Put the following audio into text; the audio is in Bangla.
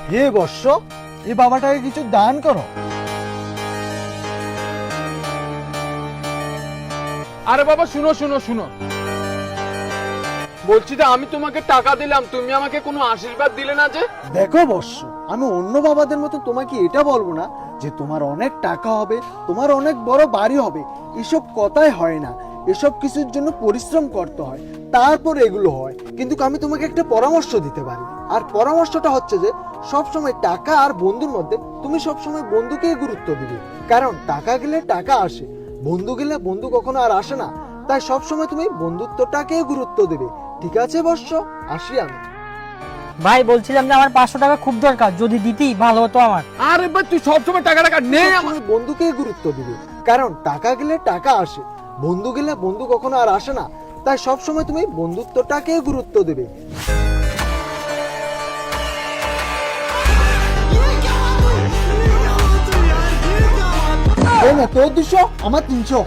হে বর্ষ, এই বাবাটাকে কিছু দান করো। আরে বাবা শুনো শুনো শুনো, বলছি যে আমি তোমাকে টাকা দিলাম, তুমি আমাকে কোনো আশীর্বাদ দিলে না যে। দেখো বর্ষ, আমি অন্য বাবাদের মতো তোমাকে এটা বলবো না যে তোমার অনেক টাকা হবে, তোমার অনেক বড় বাড়ি হবে। এসব কথাই হয় না, এসব কিছুর জন্য পরিশ্রম করতে হয়, তারপর এগুলো হয়। কিন্তু আমি তোমাকে একটা পরামর্শ দিতে পারি, আর পরামর্শটা হচ্ছে যে সবসময় টাকা আর বন্ধুর মধ্যে তুমি সবসময় বন্ধুকেই গুরুত্ব দিবে। কারণ টাকা গেলে টাকা আসে, বন্ধু গেলে বন্ধু কখনো আর আসে না। তাই সবসময় তুমি বন্ধুত্বটাকেই গুরুত্ব দেবে। ঠিক আছে বর্ষ, আসি আমি। ভাই বলছিলাম যে আমার 500 টাকা খুব দরকার, যদি দিতি ভালো হতো আমার। আরে ভাই তুই সবসময় টাকা টাকা নেই আমার। তুমি বন্ধুকেই গুরুত্ব দিবে, কারণ টাকা গেলে টাকা আসে, বন্ধু গেলে বন্ধু কখনো আর আসে না। তাই সবসময় তুমি বন্ধুত্বটাকেই গুরুত্ব দেবে। তোর 200, আমার 300।